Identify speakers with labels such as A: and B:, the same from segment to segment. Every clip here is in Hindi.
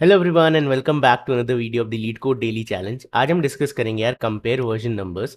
A: Hello everyone and welcome back to another video of the LeetCode daily challenge. आज हम डिस्कस करेंगे यार कंपेयर वर्जन नंबर्स।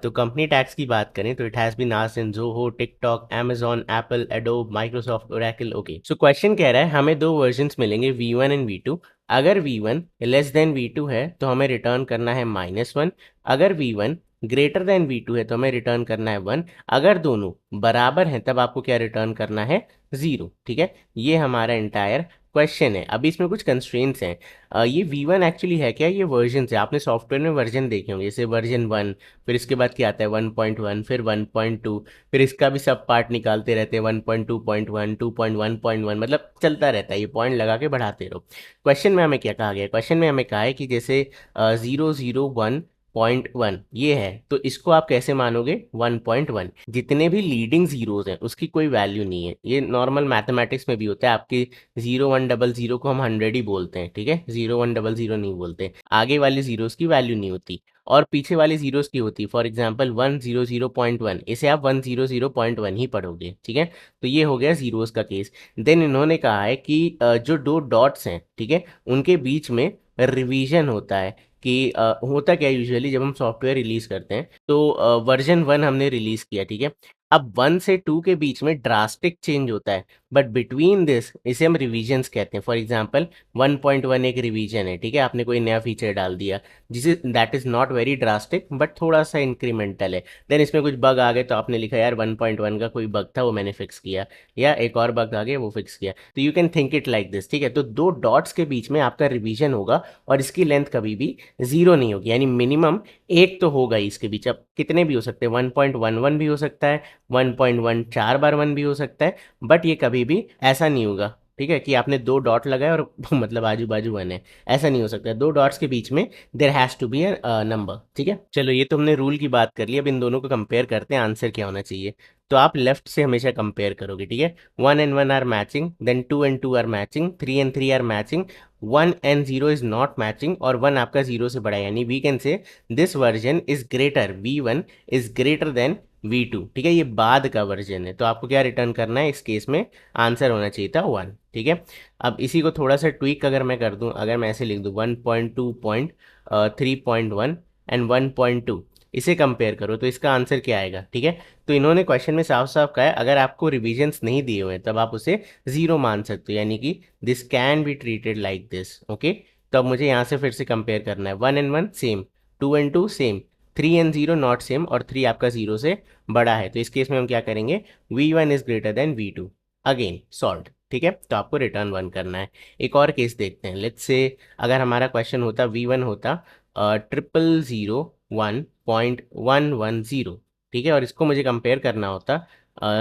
A: तो कंपनी टैग्स की बात करें तो it has been asked in Zoho, TikTok, Amazon, Apple, Adobe, Microsoft, Oracle. Okay, so question कह रहा है हमें दो वर्जन्स मिलेंगे V1 एंड V2। अगर V1 लेस देन V2 है तो हमें रिटर्न करना है -1। अगर V1 ग्रेटर देन V2 है तो हमें रिटर्न करना है 1। अगर दोनों बराबर हैं तब आपको क्या रिटर्न करना है? 0। ठीक है, ये हमारा इंटायर क्वेश्चन है। अभी इसमें कुछ कंस्ट्रेंट्स हैं। ये V1 एक्चुअली है क्या? ये वर्जन है। आपने सॉफ्टवेयर में वर्जन देखे होंगे, जैसे वर्जन 1, फिर इसके बाद क्या आता है 1.1, फिर 1.2, फिर इसका भी सब पार्ट निकालते रहते हैं 1.2.1, 2.1.1, मतलब चलता रहता है, ये पॉइंट लगा के बढ़ाते रहो। क्वेश्चन में हमें क्या कहा गया है? क्वेश्चन में हमें कहा है कि जैसे 001.1 ये है तो इसको आप कैसे मानोगे? 1.1। जितने भी लीडिंग जीरोज हैं उसकी कोई वैल्यू नहीं है। ये नॉर्मल मैथमेटिक्स में भी होता है। आपकी 0100 को हम 100 ही बोलते हैं, ठीक है, 0100 नहीं बोलते। आगे वाले जीरोस की वैल्यू नहीं होती और पीछे वाले जीरोस की होती। फॉर एग्जांपल 100.1, इसे आप 100.1 ही पढ़ोगे, ठीक है। तो ये हो गया जीरोस का केस। देन इन्होंने कहा है कि जो दो डॉट्स हैं, ठीक है, उनके बीच में रिवीजन होता है। कि होता क्या यूजुअली जब हम सॉफ्टवेयर रिलीज करते हैं तो वर्जन 1 हमने रिलीज किया, ठीक है। अब 1 से 2 के बीच में ड्रास्टिक चेंज होता है, बट बिटवीन दिस इसे हम रिवीजन्स कहते हैं। फॉर एग्जांपल 1.1 एक रिवीजन है, ठीक है, आपने कोई नया फीचर डाल दिया जिसे that is not very drastic but थोड़ा सा इंक्रीमेंटल है। देन इसमें कुछ बग आ गए तो आपने लिखा यार 1.1 का कोई बग था वो मैंने फिक्स किया, या एक और बग आ गया वो फिक्स किया। तो you can think it like this, ठीक है। तो दो डॉट्स के बीच में आपका रिवीजन होगा और इसकी लेंथ कभी भी 0 नहीं होगी, यानी मिनिमम एक तो होगा ही इसके बीच। अब कितने भी हो सकते हैं, 1.11 भी हो सकता है, 1.1 4 बार 1 भी हो सकता है, बट ये कभी भी ऐसा नहीं होगा, ठीक है, कि आपने दो डॉट लगाए और मतलब आजू बाजू 1 है। ऐसा नहीं हो सकता। दो डॉट्स के बीच में there has to be a number, ठीक है। चलो, ये तो हमने रूल की बात कर ली। अब इन दोनों को कंपेयर करते हैं, आंसर क्या होना चाहिए। तो आप लेफ्ट से हमेशा कंपेयर करोगे, ठीक है। 1 and 1 are matching, then 2 and 2 are matching, 3 and 3 are matching, 1 and 0 is not matching और 1 आपका 0 से बड़ा है, यानी we can say this version is greater, V1 is greater than V2, ठीक है। ये बाद का वर्जन है तो आपको क्या रिटर्न करना है? इस केस में आंसर होना चाहिए था 1, ठीक है। अब इसी को थोड़ा सा ट्वीक अगर मैं कर दूं, अगर मैं ऐसे लिख दूं 1.2.3.1 एंड 1.2, इसे कंपेयर करो तो इसका आंसर क्या आएगा, ठीक है। तो इन्होंने क्वेश्चन में साफ साफ कहा है अगर आपको रिविजन्स नहीं दिए हुए हैं तब आप उसे 0 मान सकते हो, यानी कि this can be treated like this, okay. तो अब मुझे यहाँ से फिर से कंपेयर करना है। 1 and 1 same, 2 and 2 same, 3 and 0 not same और 3 आपका 0 से बड़ा है। तो इस केस में हम क्या करेंगे? V1 is greater than V2, again solve, ठीक है। तो आपको रिटर्न 1 करना है। एक और केस देखते हैं। लेट्स से अगर हमारा क्वेश्चन होता V1 होता 0000110, ठीक है, और इसको मुझे कंपेयर करना होता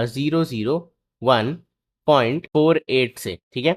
A: 001.48 से, ठीक है।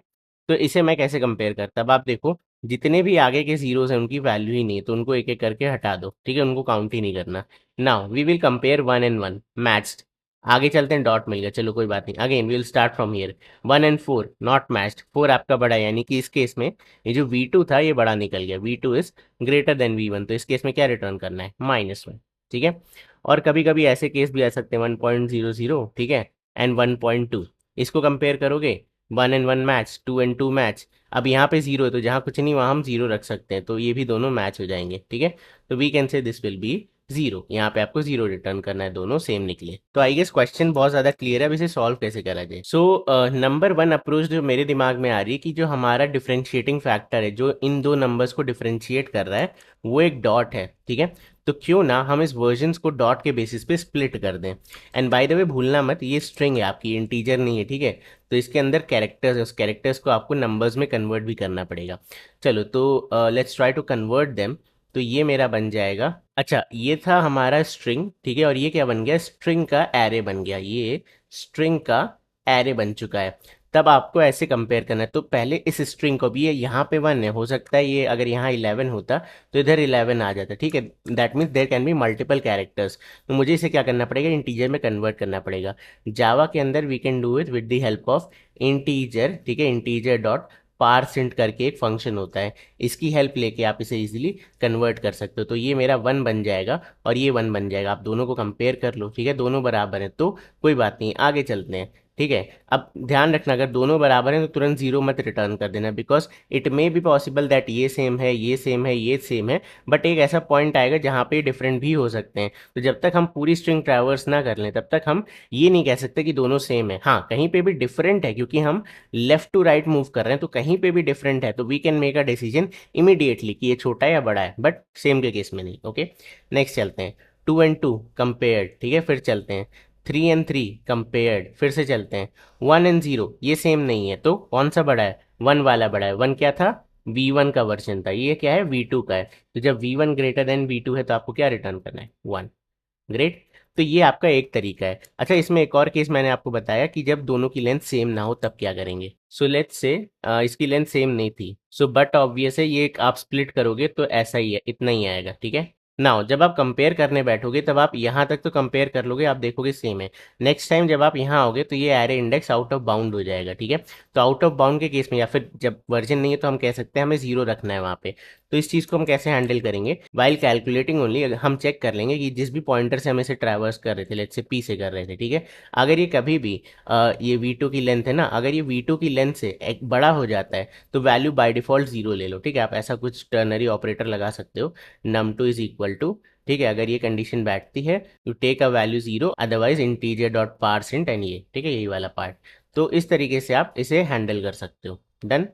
A: तो इसे मैं कैसे कंपेयर करता? अब आप देखो, जितने भी आगे के जीरोस हैं उनकी वैल्यू ही नहीं है तो उनको एक एक करके हटा दो, ठीक है, उनको काउंट ही नहीं करना। Now we will compare 1 and 1 matched. आगे चलते हैं, डॉट मिल गया, चलो कोई बात नहीं। Again we will start from here. 1 and 4 not matched, 4 आपका बड़ा है, यानी कि इस केस में ये जो V2 था ये बड़ा निकल गया, V2 is greater then V1। तो इस केस में क्या रिटर्न करना है? -1, ठीक है। और कभी कभी ऐसे केस भी आ सकते हैं 1.00, ठीक है, एंड 1.2, इसको कंपेयर करोगे 1 and 1 मैच, 2 and 2 मैच। अब यहाँ पे 0 है तो जहाँ कुछ नहीं वहाँ हम 0 रख सकते हैं, तो ये भी दोनों मैच हो जाएंगे, ठीक है। तो we can say this will be 0। यहाँ पे आपको 0 रिटर्न करना है, दोनों सेम निकले। तो आई गेस क्वेश्चन बहुत ज़्यादा क्लियर है। अब इसे सॉल्व कैसे करा जाए? सो नंबर 1 अप्रोच जो मेरे दिमाग में आ रही है कि जो हमारा डिफरेंशिएटिंग फैक्टर है जो इन दो नंबर्स को डिफरेंशिएट कर रहा है वो एक डॉट है, ठीक है। तो क्यों ना हम इस वर्जन्स को डॉट के बेसिस पे स्प्लिट कर दें। एंड बाय द वे भूलना मत, ये स्ट्रिंग है आपकी, इंटीजर नहीं है, ठीक है। तो इसके अंदर कैरेक्टर्स है, उस कैरेक्टर्स को आपको नंबर्स में कन्वर्ट भी करना पड़ेगा। चलो, तो let's try to convert them. तो ये मेरा बन जाएगा, अच्छा ये था हमारा स्ट्रिंग, ठीक है, और ये क्या बन गया? स्ट्रिंग का एरे बन गया। ये स्ट्रिंग का एरे बन चुका है। तब आपको ऐसे कंपेयर करना है। तो पहले इस स्ट्रिंग को भी, ये यहाँ पे 1 है, हो सकता है ये अगर यहाँ 11 होता तो इधर 11 आ जाता, ठीक है। That means there can be multiple characters. तो मुझे इसे क्या करना पड़ेगा? इंटीजर में कन्वर्ट करना पड़ेगा। जावा के अंदर we can do it with the help of integer, ठीक है। इंटीजर डॉट पारसेंट करके एक फंक्शन होता है, इसकी हेल्प लेके आप इसे इजीली कन्वर्ट कर सकते हो। तो ये मेरा 1 बन जाएगा और ये 1 बन जाएगा। आप दोनों को कंपेयर कर लो, ठीक है, दोनों बराबर हैं तो कोई बात नहीं, आगे चलते हैं। ठीक है। अब ध्यान रखना, अगर दोनों बराबर हैं तो तुरंत जीरो मत रिटर्न कर देना, because it may be possible that ये सेम है, ये सेम है, ये सेम है, बट एक ऐसा पॉइंट आएगा जहाँ पे डिफरेंट भी हो सकते हैं। तो जब तक हम पूरी स्ट्रिंग ट्रैवर्स ना कर लें तब तक हम ये नहीं कह सकते कि दोनों सेम है। हाँ, कहीं पे भी डिफरेंट है क्योंकि हम लेफ्ट टू राइट मूव कर रहे हैं, तो कहीं पे भी डिफरेंट है तो we can make a decision immediately कि ये छोटा है या बड़ा है, बट सेम के केस में नहीं। ओके, नेक्स्ट चलते हैं। 2 and 2 कंपेयर्ड, ठीक है। फिर चलते हैं 3 and 3 कंपेयर्ड, फिर से चलते हैं 1 and 0, ये सेम नहीं है तो कौन सा बड़ा है, वन वाला बड़ा है। वन क्या था, V1 का वर्जन था, ये क्या है, V2 का है। तो जब V1 ग्रेटर देन V2 है तो आपको क्या रिटर्न करना है, 1। ग्रेट। तो ये आपका एक तरीका है। अच्छा, इसमें एक और केस मैंने आपको बताया कि जब दोनों की लेंथ सेम ना हो तब क्या करेंगे। सो लेट्स से इसकी लेंथ सेम नहीं थी, सो बट ऑब्वियस है ये आप स्प्लिट करोगे तो ऐसा ही है, इतना ही आएगा, ठीक है। नाउ जब आप कंपेयर करने बैठोगे तब आप यहाँ तक तो कंपेयर कर लोगे, आप देखोगे सेम है। नेक्स्ट टाइम जब आप यहाँ आओगे तो ये array index out of bound हो जाएगा, ठीक है। तो आउट ऑफ बाउंड के केस में या फिर जब वर्जन नहीं है तो हम कह सकते हैं हमें जीरो रखना है वहाँ पे। तो इस चीज़ को हम कैसे हैंडल करेंगे, वाइल कैलकुलेटिंग ओनली हम चेक कर लेंगे कि जिस भी पॉइंटर से हम इसे ट्रैवर्स कर रहे थे, लेट्स से पी से कर रहे थे, ठीक है। अगर ये कभी भी ये V2 की लेंथ है ना, अगर ये V2 की लेंथ से एक बड़ा हो जाता है तो वैल्यू बाय डिफॉल्ट जीरो ले लो, ठीक है। आप ऐसा कुछ टर्नरी ऑपरेटर लगा सकते हो, num2 इज इक्वल टू, ठीक है। अगर ये कंडीशन बैठती है तो take a value zero, otherwise integer dot parseInt and ये, ठीक है, यही वाला पार्ट। तो इस तरीके से आप इसे हैंडल कर सकते हो। डन।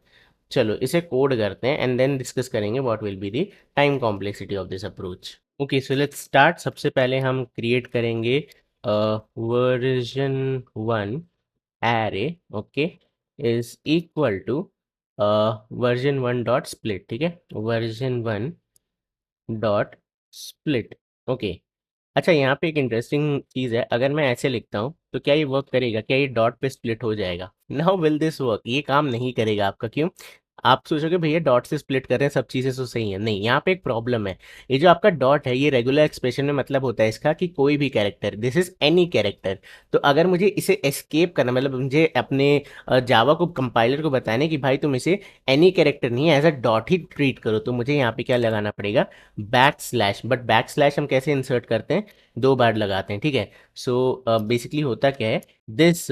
A: चलो इसे कोड करते हैं एंड देन डिस्कस करेंगे what will be the time complexity of this approach. Okay, so let's start. सबसे पहले हम क्रिएट करेंगे version 1 array, okay, is equal to version 1 dot split, ठीक है, वर्जन 1 डॉट स्प्लिट। ओके। अच्छा, यहाँ पे एक इंटरेस्टिंग चीज़ है, अगर मैं ऐसे लिखता हूँ तो क्या ये वर्क करेगा, क्या ये डॉट पे स्प्लिट हो जाएगा। नाउ विल दिस वर्क, ये काम नहीं करेगा आपका। क्यों, आप सोचोगे भैया डॉट से स्प्लिट कर रहे हैं सब चीज़ें तो सही है, नहीं, यहाँ पे एक प्रॉब्लम है। ये जो आपका डॉट है ये रेगुलर एक्सप्रेशन में मतलब होता है इसका कि कोई भी character, this is any character. तो अगर मुझे इसे एस्केप करना, मतलब मुझे अपने जावा को कंपाइलर को बताने कि भाई तुम इसे एनी कैरेक्टर नहीं है एज अ डॉट ही ट्रीट करो, तो मुझे यहाँ पे क्या लगाना पड़ेगा, back slash. But back slash हम कैसे इंसर्ट करते हैं, 2 बार लगाते हैं, ठीक है। सो बेसिकली होता क्या है, this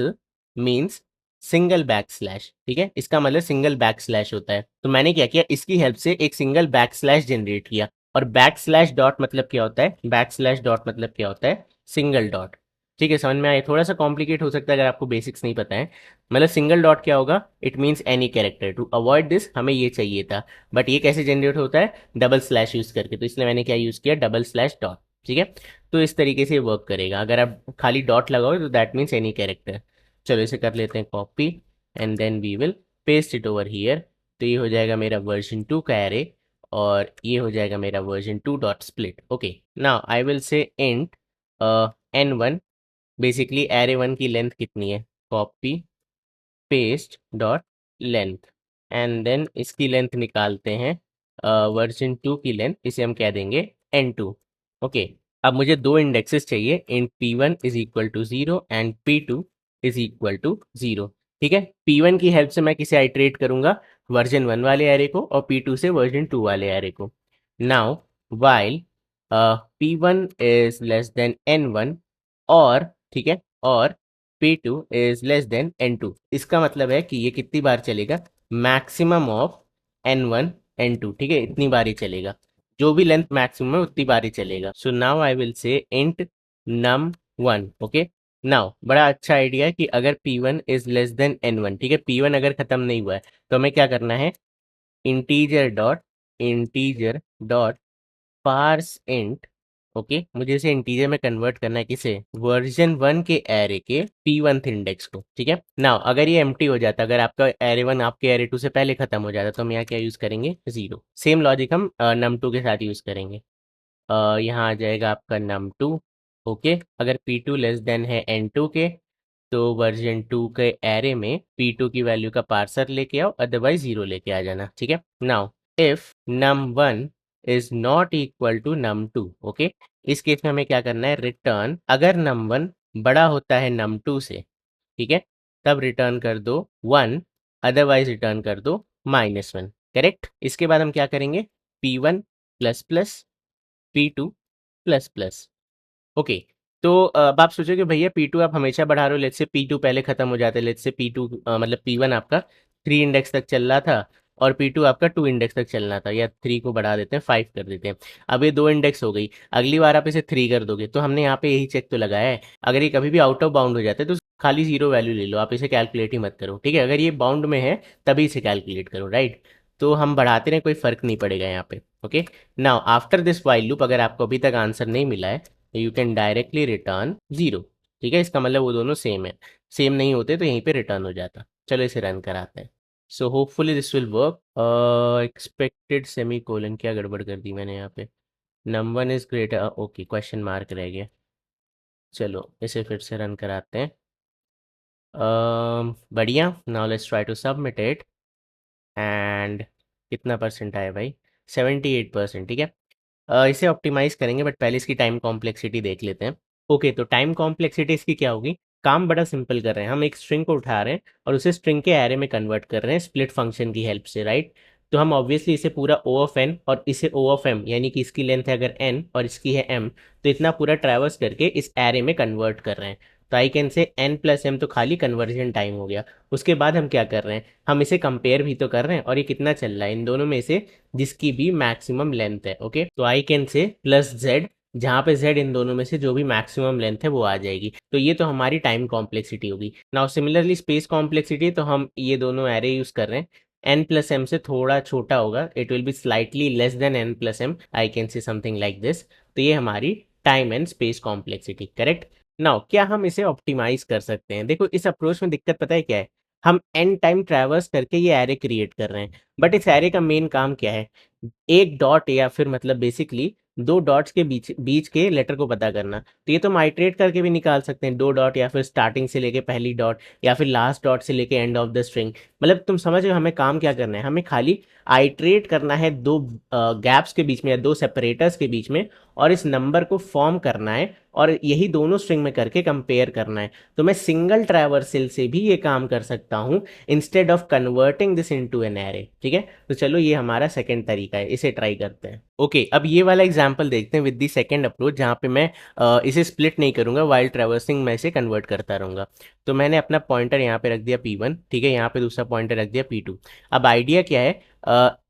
A: means single back slash, ठीक है, इसका मतलब सिंगल बैक स्लैश होता है। तो मैंने क्या किया, इसकी हेल्प से एक सिंगल बैक स्लैश जनरेट किया। और बैक स्लैश डॉट मतलब क्या होता है, बैक स्लैश डॉट मतलब क्या होता है, सिंगल डॉट। ठीक है, समझ में आया। थोड़ा सा कॉम्प्लिकेट हो सकता है अगर आपको बेसिक्स नहीं पता है। मतलब सिंगल डॉट क्या होगा, it means any character. To avoid this हमें ये चाहिए था, बट ये कैसे जनरेट होता है, डबल स्लैश यूज करके। तो इसलिए मैंने क्या यूज किया, डबल स्लैश डॉट, ठीक है। तो इस तरीके से वर्क करेगा। अगर आप खाली डॉट लगाओगे तो दैट मीन्स एनी कैरेक्टर। चलो इसे कर लेते हैं copy and then we will paste it over here. तो ये हो जाएगा मेरा वर्जन 2 का एरे और ये हो जाएगा मेरा version 2 dot split. Okay, now I will say int n1, basically array 1 की लेंथ कितनी है, copy paste dot length and then इसकी लेंथ निकालते हैं, वर्जन 2 की लेंथ, इसे हम कह देंगे n2। ओके, अब मुझे दो इंडेक्सेस चाहिए, int p1 is equal to 0 and p2 is equal to 0, ठीक है। p1 की हेल्प से मैं किसे आइट्रेट करूंगा, वर्जन 1 वाले एरे को, और p2 से वर्जन 2 वाले एरे को। Now while p1 is less than n1 और, ठीक है, और P2 is less than N2, इसका मतलब है कि ये कितनी बार चलेगा, मैक्सिमम ऑफ N1 N2, ठीक है, इतनी बार ही चलेगा। जो भी लेंथ मैक्सिमम है उतनी बार ही चलेगा। So now I will say int num1। Okay, now बड़ा अच्छा आइडिया है कि अगर P1 is less than N1, ठीक है, P1 अगर खत्म नहीं हुआ है तो हमें क्या करना है, integer dot parse int. Okay, मुझे इसे इंटीजर में कन्वर्ट करना है, किसे, वर्जन 1 के एरे के p1th इंडेक्स को, ठीक है। नाउ अगर ये एम्प्टी हो जाता, अगर आपका एरे 1 आपके एरे 2 से पहले खत्म हो जाता तो हम यहाँ क्या यूज करेंगे, 0। सेम लॉजिक हम num2 के साथ यूज करेंगे। यहाँ आ जाएगा आपका num2। ओके, अगर p2 लेस देन है n2 के तो वर्जन 2 के एरे में p2 की वैल्यू का पार्सर लेके आओ, अदरवाइज 0 लेके आ जाना, ठीक है। Now if num1 is not equal to num2, okay, इस केस में हमें क्या करना है, रिटर्न, अगर num1 बड़ा होता है num2 से, ठीक है, तब रिटर्न कर दो 1, अदरवाइज रिटर्न कर दो -1, करेक्ट। इसके बाद हम क्या करेंगे, p1 plus plus p2 plus plus. Okay, तो अब आप सोचो कि भैया P2 आप हमेशा बढ़ा रहे हो, लेट्स से P2 पहले खत्म हो जाता है, लेट्स से P2 मतलब P1 आपका 3 इंडेक्स तक चल रहा था और P2 आपका 2 इंडेक्स तक चलना था, या 3 को बढ़ा देते हैं 5 कर देते हैं। अब ये 2 इंडेक्स हो गई, अगली बार आप इसे 3 कर दोगे, तो हमने यहाँ पे यही चेक तो लगाया है। अगर ये कभी भी आउट ऑफ बाउंड हो जाता है तो खाली जीरो वैल्यू ले लो, आप इसे कैलकुलेट ही मत करो, ठीक है। अगर ये बाउंड में है तभी इसे कैलकुलेट करो, राइट। तो हम बढ़ाते रहें, कोई फर्क नहीं पड़ेगा यहाँ पे। Okay, now after this while loop अगर आपको अभी तक आंसर नहीं मिला है तो you can directly return zero, ठीक है। इसका मतलब वो दोनों सेम है, सेम नहीं होते तो यहीं पे रिटर्न हो जाता। चलो इसे रन कराते हैं। So hopefully this will work. Expected semi colon, क्या गड़बड़ कर दी मैंने यहाँ पे। Number one is greater, okay question mark रह गया। चलो इसे फिर से रन कराते हैं। बढ़िया, now let's try to submit it. And कितना परसेंट आया भाई, 78%, ठीक है। इसे ऑप्टिमाइज़ करेंगे बट पहले इसकी टाइम कॉम्प्लेक्सिटी देख लेते हैं। ओके, तो टाइम कॉम्प्लेक्सिटी इसकी क्या होगी। काम बड़ा सिंपल कर रहे हैं हम, एक स्ट्रिंग को उठा रहे हैं और उसे स्ट्रिंग के एरे में कन्वर्ट कर रहे हैं स्प्लिट फंक्शन की हेल्प से, राइट। तो हम ऑब्वियसली इसे पूरा ओ ऑफ एन और इसे ओ ऑफ एम, यानी कि इसकी लेंथ है अगर एन और इसकी है एम, तो इतना पूरा ट्रैवर्स करके इस एरे में कन्वर्ट कर रहे हैं। तो I can say N plus M, तो खाली कन्वर्जन टाइम हो गया। उसके बाद हम क्या कर रहे हैं, हम इसे कंपेयर भी तो कर रहे हैं और ये कितना चल रहा है इन दोनों में से जिसकी भी मैक्सिमम लेंथ है। ओके, तो आई कैन से प्लस जेड, जहाँ पे जेड इन दोनों में से जो भी मैक्सिमम लेंथ है वो आ जाएगी। तो ये तो हमारी टाइम कॉम्प्लेक्सिटी होगी। नाउ सिमिलरली स्पेस कॉम्प्लेक्सिटी, तो हम ये दोनों एरे यूज कर रहे हैं। एन प्लस एम से थोड़ा छोटा होगा, it will be slightly less than N plus M, I can say something like this. तो ये हमारी time and space complexity, correct. Now क्या हम इसे ऑप्टिमाइज कर सकते हैं। देखो इस अप्रोच में दिक्कत पता है क्या है, हम एन टाइम ट्रैवर्स करके ये एरे क्रिएट कर रहे हैं, बट इस एरे का मेन काम क्या है, एक डॉट या फिर मतलब बेसिकली दो डॉट्स के बीच बीच के लेटर को पता करना। तो ये तो हम आइट्रेट करके भी निकाल सकते हैं, दो डॉट या फिर स्टार्टिंग से लेके पहली डॉट या फिर लास्ट डॉट से लेके एंड ऑफ द स्ट्रिंग। मतलब तुम समझ रहे हो हमें काम क्या करना है, हमें खाली आइट्रेट करना है दो गैप्स के बीच में या दो सेपरेटर्स के बीच में, और इस नंबर को फॉर्म करना है और यही दोनों स्ट्रिंग में करके कंपेयर करना है। तो मैं सिंगल ट्रैवर्सल से भी ये काम कर सकता हूँ instead of converting this into an array, ठीक है। तो चलो ये हमारा सेकंड तरीका है, इसे ट्राई करते हैं। ओके, अब ये वाला एग्जांपल देखते हैं विद दी सेकंड अप्रोच, जहाँ पे मैं इसे स्प्लिट नहीं करूंगा, वाइल ट्रैवर्सिंग मैं इसे कन्वर्ट करता रहूंगा। तो मैंने अपना पॉइंटर यहाँ पे रख दिया P1, ठीक है, यहाँ पे दूसरा पॉइंटर रख दिया P2। अब आइडिया क्या है,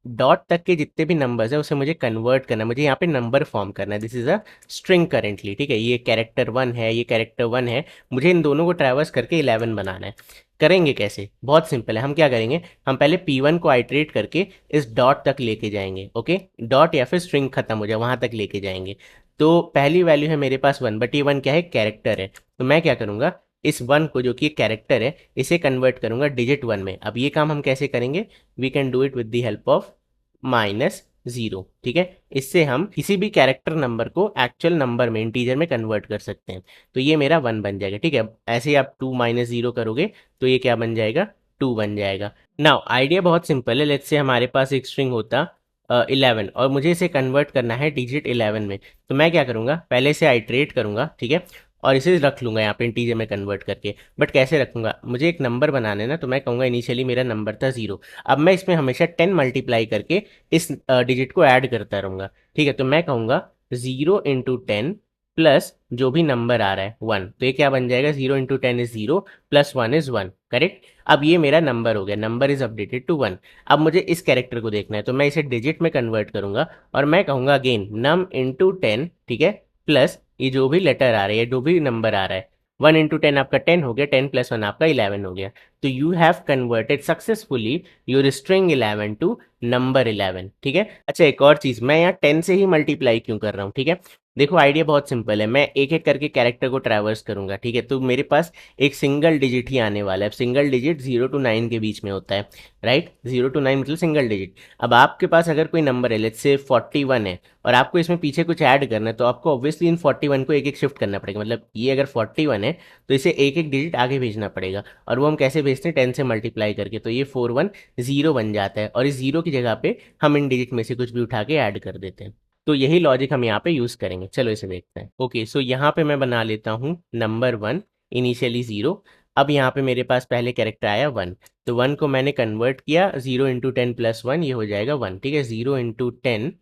A: डॉट तक के जितने भी नंबर्स है उसे मुझे कन्वर्ट करना है, मुझे यहाँ पे नंबर फॉर्म करना है। This is a string currently, ठीक है, ये कैरेक्टर 1 है, ये कैरेक्टर 1 है, मुझे इन दोनों को ट्रैवर्स करके 11 बनाना है। करेंगे कैसे, बहुत सिंपल है। हम क्या करेंगे, हम पहले P1 को आइट्रेट करके इस डॉट तक लेके जाएंगे। ओके, डॉट या फिर स्ट्रिंग खत्म हो जाए वहां तक लेके जाएंगे। तो पहली वैल्यू है मेरे पास 1, बट ये 1 क्या है, कैरेक्टर है। तो मैं क्या करूंगा, इस 1 को जो कि कैरेक्टर है इसे कन्वर्ट करूंगा डिजिट 1 में। अब ये काम हम कैसे करेंगे, we can do it with the help of minus zero, ठीक है। इससे हम किसी भी कैरेक्टर नंबर को एक्चुअल नंबर में, इंटीजर में कन्वर्ट कर सकते हैं। तो ये मेरा 1 बन जाएगा, ठीक है। ऐसे ही आप 2 माइनस जीरो करोगे तो ये क्या बन जाएगा, 2 बन जाएगा। नाउ आइडिया बहुत सिंपल है, लेट्स से हमारे पास एक स्ट्रिंग होता 11 और मुझे इसे कन्वर्ट करना है डिजिट 11 में। तो मैं क्या करूँगा, पहले इसे आइट्रेट करूँगा, ठीक है, और इसे रख लूँगा यहाँ पे इंटीजर में कन्वर्ट करके। बट कैसे रखूँगा, मुझे एक नंबर बनाना है ना, तो मैं कहूँगा इनिशियली मेरा नंबर था 0। अब मैं इसमें हमेशा 10 मल्टीप्लाई करके इस डिजिट को ऐड करता रहूँगा, ठीक है। तो मैं कहूँगा 0 × 10 प्लस जो भी नंबर आ रहा है 1, तो ये क्या बन जाएगा, 0 × 10 इज 0 प्लस 1 इज 1, करेक्ट। अब ये मेरा नंबर हो गया, नंबर इज अपडेटेड टू 1। अब मुझे इस कैरेक्टर को देखना है, तो मैं इसे डिजिट में कन्वर्ट करूंगा और मैं कहूंगा अगेन नम इंटू 10, ठीक है, प्लस ये जो भी लेटर आ रहा है, जो भी नंबर आ रहा है, 1 × 10 आपका 10 हो गया, 10 + 1 आपका 11 हो गया। तो you have converted successfully your string 11 to number 11, ठीक है। अच्छा एक और चीज, मैं यहाँ 10 से ही मल्टीप्लाई क्यों कर रहा हूँ, ठीक है। देखो आइडिया बहुत सिंपल है, मैं एक एक करके कैरेक्टर को ट्रैवर्स करूंगा, ठीक है। तो मेरे पास एक सिंगल डिजिट ही आने वाला है। सिंगल डिजिट 0 to 9 के बीच में होता है, राइट। 0 to 9 मतलब सिंगल डिजिट। अब आपके पास अगर कोई नंबर है, लेट्स से 41 है, और आपको इसमें पीछे कुछ ऐड करना है, तो आपको ऑब्वियसली इन 41 को एक एक शिफ्ट करना पड़ेगा। मतलब ये अगर 41 है तो इसे एक एक डिजिट आगे भेजना पड़ेगा, और वो हम कैसे भेजते हैं, 10 से मल्टीप्लाई करके। तो ये 41 0 बन जाता है, और इस जीरो की जगह पे हम इन डिजिट में से कुछ भी उठा के ऐड कर देते हैं। तो यही लॉजिक हम यहाँ पे यूज करेंगे। चलो इसे देखते हैं। ओके, सो यहाँ पे मैं बना लेता हूँ नंबर 1 इनिशियली 0। अब यहाँ पे मेरे पास पहले कैरेक्टर आया 1, तो 1 को मैंने कन्वर्ट किया, 0 × 10 + 1 ये हो जाएगा 1, ठीक है। 0 × 10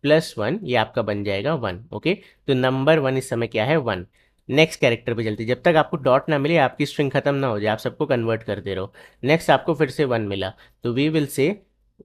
A: + 1 ये आपका बन जाएगा 1, ओके। तो नंबर 1 इस समय क्या है, 1। नेक्स्ट कैरेक्टर पे चलते हैं। जब तक आपको डॉट ना मिले, आपकी स्ट्रिंग खत्म ना हो जाए, आप सबको कन्वर्ट करते रहो। नेक्स्ट आपको फिर से 1 मिला, तो वी विल से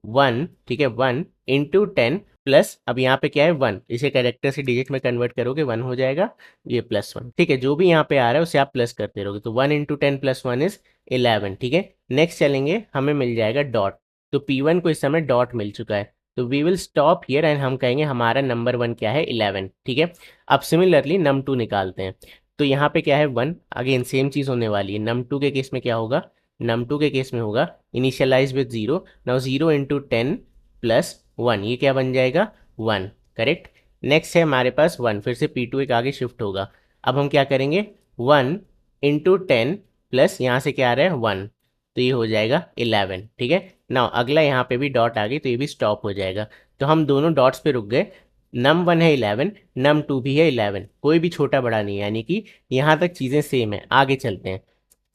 A: 1, ठीक है, 1 इंटू 10 प्लस, अब यहाँ पे क्या है 1, इसे कैरेक्टर से डिजिट में कन्वर्ट करोगे 1 हो जाएगा, ये +1, ठीक है। जो भी यहाँ पे आ रहा है उसे आप प्लस करते रहोगे, तो 1 इंटू 10 प्लस 1 इज 11, ठीक है। नेक्स्ट चलेंगे, हमें मिल जाएगा डॉट, तो P1 को इस समय डॉट मिल चुका है, तो we will stop here and हम कहेंगे हमारा नंबर 1 क्या है, 11, ठीक है। अब सिमिलरली num2 निकालते हैं, तो यहाँ पे क्या है 1, अगेन सेम चीज़ होने वाली है। num2 के केस में क्या होगा, num2 के केस में होगा initialise with 0, now 0 into 10 plus 1, ये क्या बन जाएगा 1, करेक्ट। नेक्स्ट है हमारे पास 1, फिर से P2 एक आगे शिफ्ट होगा। अब हम क्या करेंगे 1 इंटू 10 प्लस यहाँ से क्या आ रहा है 1, तो ये हो जाएगा 11, ठीक है। नाउ अगला यहाँ पे भी डॉट आ गई, तो ये भी स्टॉप हो जाएगा। तो हम दोनों डॉट्स पे रुक गए, num1 है 11, num2 भी है 11, कोई भी छोटा बड़ा नहीं है, यानी कि यहाँ तक चीज़ें सेम है। आगे चलते हैं,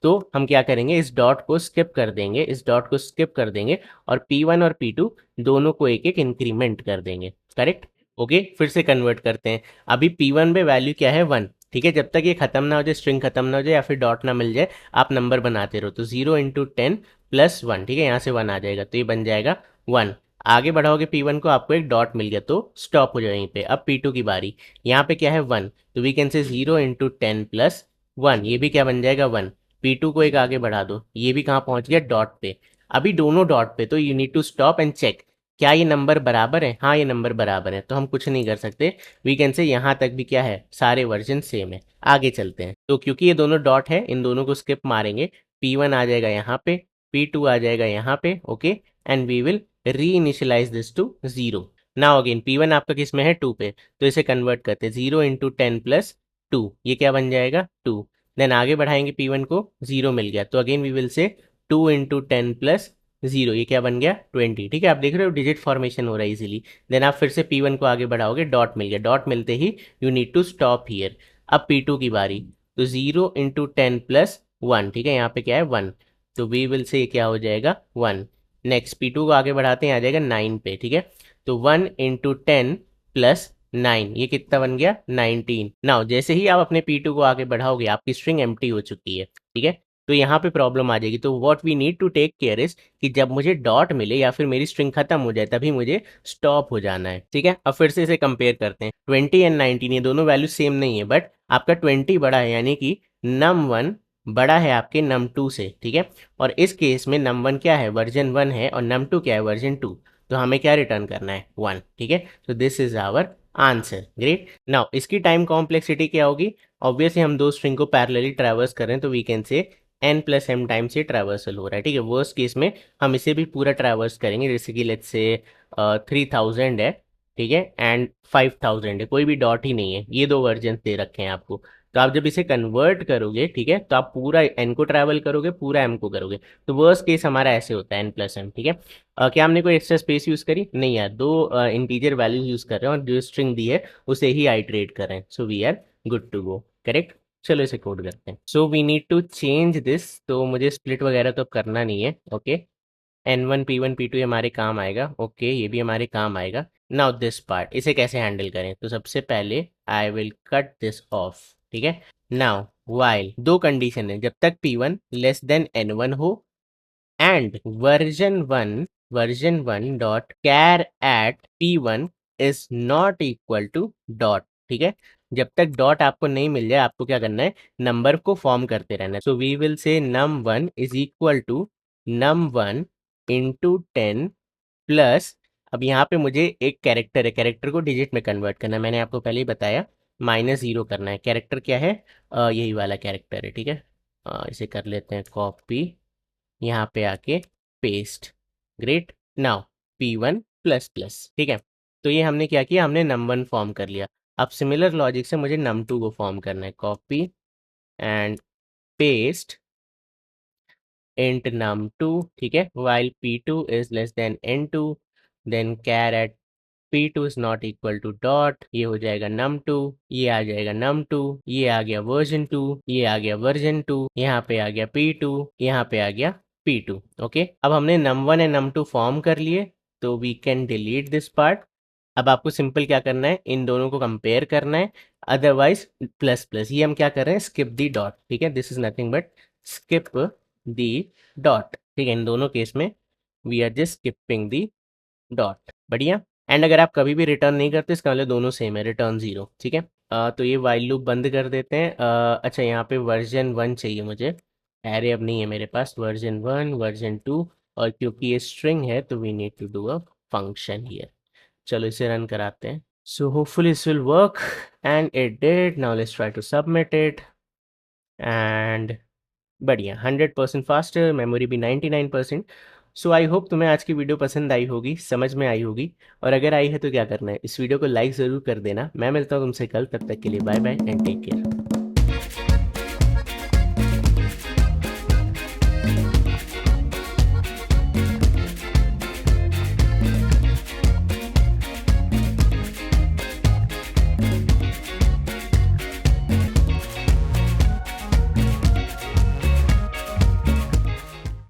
A: तो हम क्या करेंगे, इस डॉट को स्किप कर देंगे, इस डॉट को स्किप कर देंगे, और P1 और P2 दोनों को एक एक इंक्रीमेंट कर देंगे, करेक्ट। ओके, फिर से कन्वर्ट करते हैं। अभी P1 पे वैल्यू क्या है 1, ठीक है। जब तक ये खत्म ना हो जाए, स्ट्रिंग खत्म ना हो जाए या फिर डॉट ना मिल जाए, आप नंबर बनाते रहो, तो 0 इंटू 10 प्लस 1, ठीक है, यहाँ से 1 आ जाएगा, तो ये बन जाएगा 1। आगे बढ़ाओगे P1 को, आपको एक डॉट मिल गया, तो स्टॉप हो जाए यहीं पे। अब P2 की बारी, यहाँ पे क्या है 1, तो वी कैन से 0 इंटू 10 प्लस 1, ये भी क्या बन जाएगा 1। P2 को एक आगे बढ़ा दो, ये भी कहाँ पहुंच गया, डॉट पे। अभी दोनों डॉट पे, तो you need to stop and check, क्या ये नंबर बराबर है, हाँ ये नंबर बराबर है, तो हम कुछ नहीं कर सकते। वी कैन से यहाँ तक भी क्या है, सारे वर्जन सेम है। आगे चलते हैं, तो क्योंकि ये दोनों डॉट है, इन दोनों को स्किप मारेंगे, P1 आ जाएगा यहाँ पे, P2 आ जाएगा यहाँ पे, okay, and we will reinitialise this to 0। Now again P1 आपका किस में है, 2 पे, तो इसे कन्वर्ट करते हैं, 0 इंटू 10 प्लस 2, ये क्या बन जाएगा 2। देन आगे बढ़ाएंगे P1 को, 0 मिल गया, तो अगेन वी विल से 2 इंटू 10 प्लस 0, ये क्या बन गया 20, ठीक है। आप देख रहे हो डिजिट फॉर्मेशन हो रहा है इजीली। देन आप फिर से P1 को आगे बढ़ाओगे, डॉट मिल गया, डॉट मिलते ही you need to stop here. अब P2 की बारी, तो 0 इंटू 10 प्लस 1, ठीक है, यहाँ पे क्या है 1, तो वी विल से क्या हो जाएगा 1। नेक्स्ट P2 को आगे बढ़ाते हैं, आ जाएगा 9 पे, ठीक है, तो 1 इंटू 10 प्लस 9, ये कितना बन गया 19। नाउ जैसे ही आप अपने P2 को आगे बढ़ाओगे, आपकी स्ट्रिंग एम्प्टी हो चुकी है, ठीक है, तो यहाँ पे प्रॉब्लम आ जाएगी। तो what we need to take care is कि जब मुझे डॉट मिले या फिर मेरी स्ट्रिंग खत्म हो जाए, तभी मुझे स्टॉप हो जाना है, ठीक है। अब फिर से इसे कंपेयर करते हैं, 20 एंड 19, ये दोनों वैल्यू सेम नहीं है, बट आपका 20 बड़ा है, यानी कि num1 बड़ा है आपके num2 से, ठीक है। और इस केस में num1 क्या है, वर्जन 1 है, और num2 क्या है, वर्जन 2, तो हमें क्या रिटर्न करना है 1, ठीक है। तो this is our answer, great. Now इसकी टाइम कॉम्प्लेक्सिटी क्या होगी, ऑब्वियसली हम दो स्ट्रिंग को पैरेलली ट्रैवर्स कर रहे हैं, तो we can say n plus M time से ट्रैवर्सल हो रहा है, ठीक है। वर्स्ट केस में हम इसे भी पूरा ट्रैवर्स करेंगे, जैसे कि लेट्स से 3000 है, ठीक है, एंड 5000 है, कोई भी डॉट ही नहीं है, ये दो वर्जन दे रखे हैं आपको। तो आप जब इसे कन्वर्ट करोगे, ठीक है, तो आप पूरा n को ट्रैवल करोगे, पूरा m को करोगे, तो वर्स्ट केस हमारा ऐसे होता है n प्लस एम, ठीक है। क्या हमने कोई एक्स्ट्रा स्पेस यूज़ करी, नहीं यार, दो इंटीजर वैल्यूज यूज़ कर रहे हैं और जो स्ट्रिंग दी है उसे ही आइटरेट कर रहे हैं, so we are good to go, correct. चलो इसे कोड करते हैं। So we need to change this, तो मुझे स्प्लिट वगैरह तो अब करना नहीं है, ओके। N1 P1 P2 ये हमारे काम आएगा, ओके, ये भी हमारे काम आएगा। नाउ दिस पार्ट, इसे कैसे हैंडल करें, तो सबसे पहले I will cut this of, ठीक है। नाउ वाइल, दो कंडीशन है, जब तक P1 लेस देन N1 हो and version one dot char at P1 is not equal to dot, ठीक है। जब तक डॉट आपको नहीं मिल जाए, आपको क्या करना है, नंबर को फॉर्म करते रहना है। So we will say num1 is equal to num1 into 10 plus, अब यहाँ पे मुझे एक कैरेक्टर है, कैरेक्टर को डिजिट में कन्वर्ट करना है, मैंने आपको पहले ही बताया, -0 करना है। कैरेक्टर क्या है, यही वाला कैरेक्टर है, ठीक है। इसे कर लेते हैं कॉपी, यहाँ पे आके paste, great. Now P1 plus plus, ठीक है। तो ये हमने क्या किया, हमने num1 फॉर्म कर लिया। अब सिमिलर लॉजिक से मुझे num2 को फॉर्म करना है, copy and paste int num2, ठीक है, while P2 is less than N2, then char at P2 is not equal to dot, ये हो जाएगा num2, ये आ जाएगा num2, ये आ गया वर्जन 2, ये आ गया वर्जन 2, यहाँ पे आ गया P2, यहाँ पे आ गया P2, ओके। अब हमने num1 एंड num2 फॉर्म कर लिए, तो we can delete this part अब आपको सिंपल क्या करना है, इन दोनों को कंपेयर करना है, अदरवाइज प्लस प्लस, ये हम क्या कर रहे हैं, स्किप दी डॉट, ठीक है, this is nothing but skip the dot, ठीक है, इन दोनों केस में we are just skipping the dot, बढ़िया। एंड अगर आप कभी भी रिटर्न नहीं करते, इसका मतलब दोनों सेम है, रिटर्न जीरो, ठीक है। तो ये वाइल लूप बंद कर देते हैं। अच्छा, यहाँ पे वर्जन 1 चाहिए मुझे, एरे अब नहीं है मेरे पास, वर्जन 1, वर्जन 2, और क्योंकि ये स्ट्रिंग है तो we need to do a function here. चलो इसे रन कराते हैं। So hopefully this will work, and it did. Now let's try to submit it, and बढ़िया, 100% फास्टर, मेमोरी भी 99%। सो आई होप तुम्हें आज की वीडियो पसंद आई होगी, समझ में आई होगी, और अगर आई है तो क्या करना है, इस वीडियो को लाइक ज़रूर कर देना। मैं मिलता हूँ तुमसे कल, तब तक के लिए bye bye and take care.